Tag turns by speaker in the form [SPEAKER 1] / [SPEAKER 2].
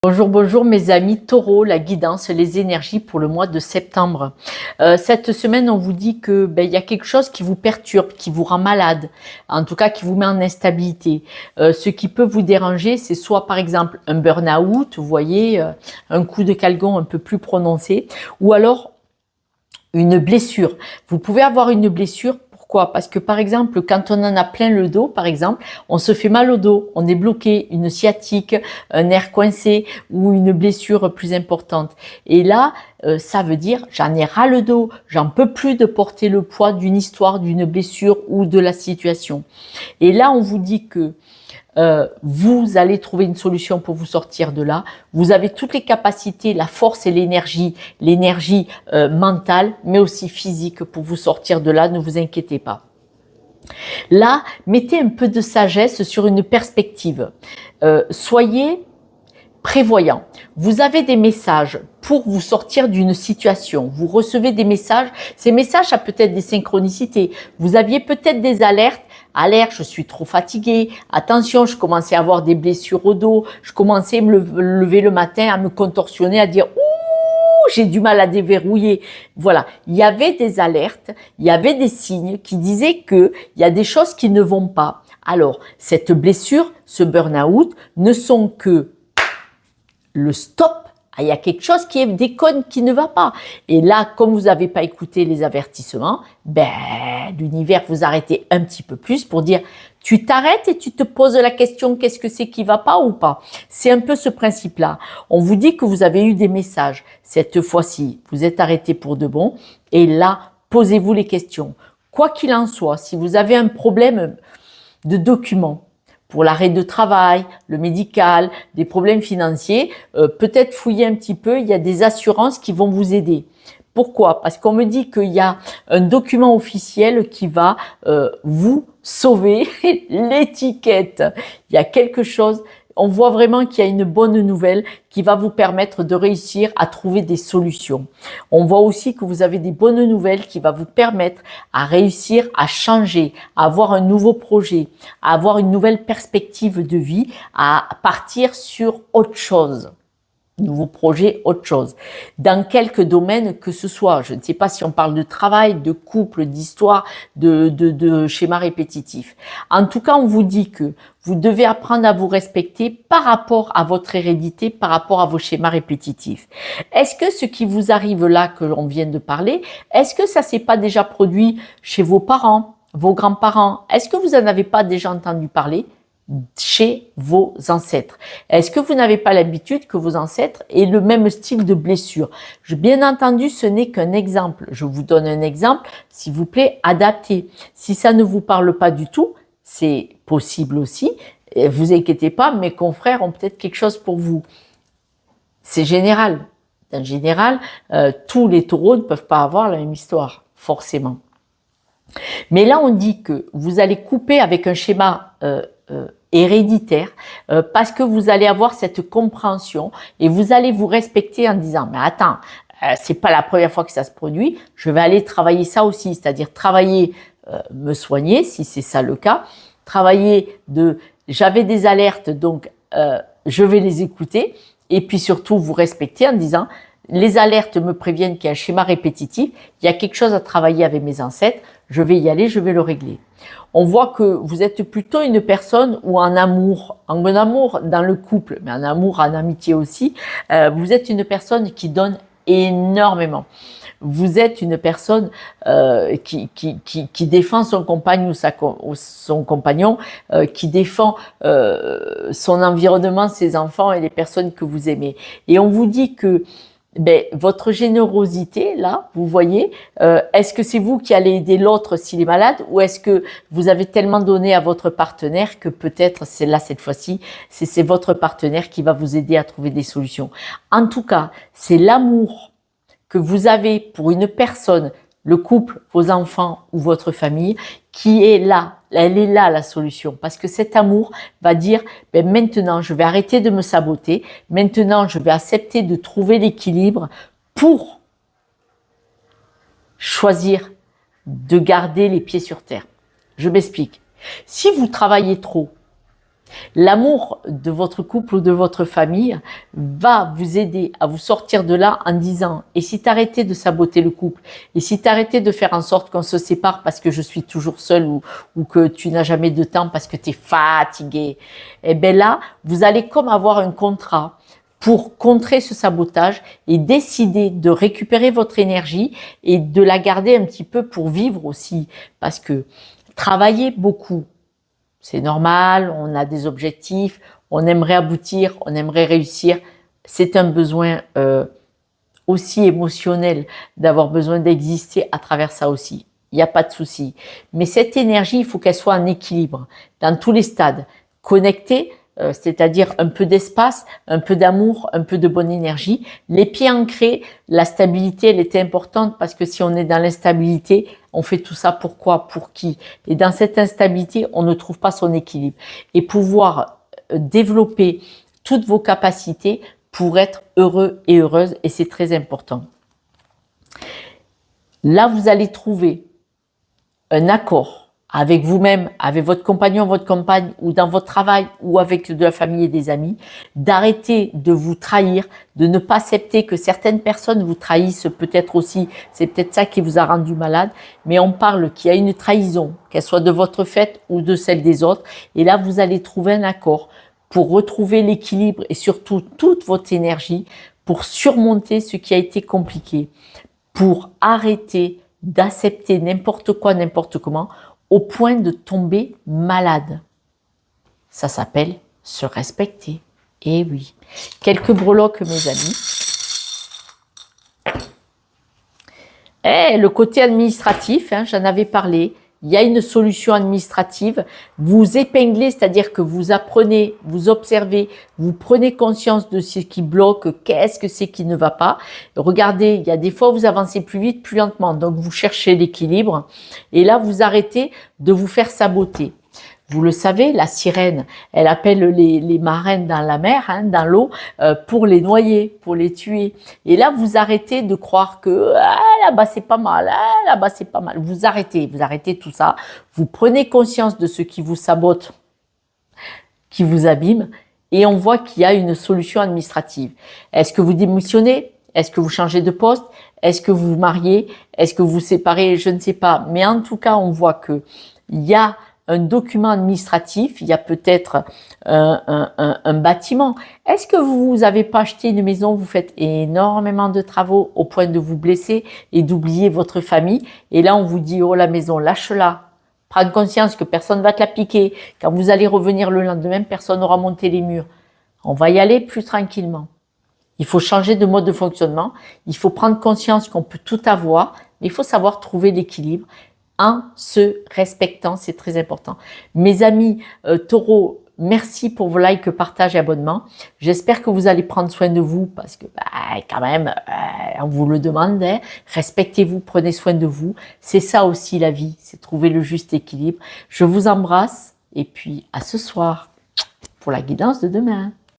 [SPEAKER 1] Bonjour, bonjour mes amis taureaux, la guidance, les énergies pour le mois de septembre. Cette semaine, on vous dit que il y a quelque chose qui vous perturbe, qui vous rend malade, en tout cas qui vous met en instabilité. Ce qui peut vous déranger, c'est soit par exemple un burn-out, vous voyez, un coup de calgon un peu plus prononcé, ou alors une blessure. Vous pouvez avoir une blessure. Pourquoi? Parce que par exemple, quand on en a plein le dos, par exemple, on se fait mal au dos, on est bloqué, une sciatique, un nerf coincé ou une blessure plus importante. Et là, ça veut dire j'en ai ras le dos, j'en peux plus de porter le poids d'une histoire, d'une blessure ou de la situation. Et là, on vous dit que vous allez trouver une solution pour vous sortir de là. Vous avez toutes les capacités, la force et l'énergie mentale, mais aussi physique pour vous sortir de là. Ne vous inquiétez pas. Là, mettez un peu de sagesse sur une perspective. Soyez prévoyant. Vous avez des messages pour vous sortir d'une situation. Vous recevez des messages. Ces messages, ça peut être des synchronicités. Vous aviez peut-être des alertes. Alerte, je suis trop fatiguée. Attention, je commençais à avoir des blessures au dos. Je commençais à me lever le matin, à me contorsionner, à dire ouh, j'ai du mal à déverrouiller. Voilà. Il y avait des alertes, il y avait des signes qui disaient que il y a des choses qui ne vont pas. Alors, cette blessure, ce burn-out, ne sont que le stop. Il y a quelque chose qui déconne, qui ne va pas. Et là, comme vous n'avez pas écouté les avertissements, l'univers vous arrêtez un petit peu plus pour dire, tu t'arrêtes et tu te poses la question, qu'est-ce que c'est qui va pas ou pas? C'est un peu ce principe-là. On vous dit que vous avez eu des messages. Cette fois-ci, vous êtes arrêté pour de bon. Et là, posez-vous les questions. Quoi qu'il en soit, si vous avez un problème de documents, pour l'arrêt de travail, le médical, des problèmes financiers, peut-être fouiller un petit peu, il y a des assurances qui vont vous aider. Pourquoi? Parce qu'on me dit qu'il y a un document officiel qui va vous sauver l'étiquette. Il y a quelque chose, on voit vraiment qu'il y a une bonne nouvelle qui va vous permettre de réussir à trouver des solutions. On voit aussi que vous avez des bonnes nouvelles qui va vous permettre à réussir à changer, à avoir un nouveau projet, à avoir une nouvelle perspective de vie, à partir sur autre chose. Nouveau projet, autre chose. Dans quelques domaines que ce soit, je ne sais pas si on parle de travail, de couple, d'histoire, de schéma répétitif. En tout cas, on vous dit que vous devez apprendre à vous respecter par rapport à votre hérédité, par rapport à vos schémas répétitifs. Est-ce que ce qui vous arrive là, que l'on vient de parler, est-ce que ça s'est pas déjà produit chez vos parents, vos grands-parents? Est-ce que vous en avez pas déjà entendu parler chez vos ancêtres? Est-ce que vous n'avez pas l'habitude que vos ancêtres aient le même style de blessure? Bien entendu, ce n'est qu'un exemple. Je vous donne un exemple, s'il vous plaît, adaptez. Si ça ne vous parle pas du tout, c'est possible aussi. Vous inquiétez pas, mes confrères ont peut-être quelque chose pour vous. C'est général. En général, tous les taureaux ne peuvent pas avoir la même histoire, forcément. Mais là, on dit que vous allez couper avec un schéma héréditaire parce que vous allez avoir cette compréhension et vous allez vous respecter en disant mais attends, c'est pas la première fois que ça se produit, je vais aller travailler ça aussi, c'est-à-dire travailler me soigner si c'est ça le cas, travailler j'avais des alertes donc je vais les écouter et puis surtout vous respecter en disant les alertes me préviennent qu'il y a un schéma répétitif, il y a quelque chose à travailler avec mes ancêtres, je vais y aller, je vais le régler. On voit que vous êtes plutôt une personne où en amour dans le couple, mais en amour, en amitié aussi, vous êtes une personne qui donne énormément. Vous êtes une personne qui défend son compagnon ou son compagnon, qui défend son environnement, ses enfants et les personnes que vous aimez. Et on vous dit que votre générosité, là, vous voyez, est-ce que c'est vous qui allez aider l'autre s'il est malade ou est-ce que vous avez tellement donné à votre partenaire que peut-être c'est là cette fois-ci, c'est votre partenaire qui va vous aider à trouver des solutions. En tout cas, c'est l'amour que vous avez pour une personne, le couple, vos enfants ou votre famille, qui est là. Elle est là la solution parce que cet amour va dire maintenant je vais arrêter de me saboter, maintenant je vais accepter de trouver l'équilibre pour choisir de garder les pieds sur terre. Je m'explique. Si vous travaillez trop, L'amour de votre couple ou de votre famille va vous aider à vous sortir de là en disant « Et si tu arrêtais de saboter le couple? Et si tu arrêtais de faire en sorte qu'on se sépare parce que je suis toujours seule ou que tu n'as jamais de temps parce que tu es fatigué ?» Et bien là, vous allez comme avoir un contrat pour contrer ce sabotage et décider de récupérer votre énergie et de la garder un petit peu pour vivre aussi. Parce que travailler beaucoup, c'est normal, on a des objectifs, on aimerait aboutir, on aimerait réussir. C'est un besoin aussi émotionnel d'avoir besoin d'exister à travers ça aussi. Il n'y a pas de souci. Mais cette énergie, il faut qu'elle soit en équilibre dans tous les stades. Connectée, c'est-à-dire un peu d'espace, un peu d'amour, un peu de bonne énergie. Les pieds ancrés, la stabilité, elle était importante parce que si on est dans l'instabilité, on fait tout ça pourquoi, pour qui? Et dans cette instabilité, on ne trouve pas son équilibre. Et pouvoir développer toutes vos capacités pour être heureux et heureuse, et c'est très important. Là, vous allez trouver un accord avec vous-même, avec votre compagnon, votre compagne, ou dans votre travail, ou avec de la famille et des amis, d'arrêter de vous trahir, de ne pas accepter que certaines personnes vous trahissent peut-être aussi, c'est peut-être ça qui vous a rendu malade, mais on parle qu'il y a une trahison, qu'elle soit de votre fait ou de celle des autres, et là vous allez trouver un accord pour retrouver l'équilibre et surtout toute votre énergie pour surmonter ce qui a été compliqué, pour arrêter d'accepter n'importe quoi, n'importe comment, au point de tomber malade. Ça s'appelle se respecter. Et oui. Quelques breloques, mes amis. Le côté administratif, j'en avais parlé. Il y a une solution administrative. Vous épinglez, c'est-à-dire que vous apprenez, vous observez, vous prenez conscience de ce qui bloque, qu'est-ce que c'est qui ne va pas. Regardez, il y a des fois où vous avancez plus vite, plus lentement. Donc, vous cherchez l'équilibre. Et là, vous arrêtez de vous faire saboter. Vous le savez, la sirène, elle appelle les marins dans la mer, dans l'eau, pour les noyer, pour les tuer. Et là, vous arrêtez de croire que là-bas c'est pas mal, là-bas c'est pas mal. Vous arrêtez tout ça. Vous prenez conscience de ce qui vous sabote, qui vous abîme, et on voit qu'il y a une solution administrative. Est-ce que vous démissionnez? Est-ce que vous changez de poste? Est-ce que vous vous mariez? Est-ce que vous vous séparez? Je ne sais pas. Mais en tout cas, on voit que il y a un document administratif, il y a peut-être un bâtiment. Est-ce que vous n'avez pas acheté une maison, vous faites énormément de travaux au point de vous blesser et d'oublier votre famille, et là on vous dit « Oh, la maison, lâche-la ». Prendre conscience que personne ne va te la piquer. Quand vous allez revenir le lendemain, personne n'aura monté les murs. On va y aller plus tranquillement. Il faut changer de mode de fonctionnement. Il faut prendre conscience qu'on peut tout avoir, mais il faut savoir trouver l'équilibre en se respectant, c'est très important. Mes amis taureaux, merci pour vos likes, partages et abonnements. J'espère que vous allez prendre soin de vous parce que quand même, on vous le demande. Respectez-vous, prenez soin de vous. C'est ça aussi la vie, c'est trouver le juste équilibre. Je vous embrasse et puis à ce soir pour la guidance de demain.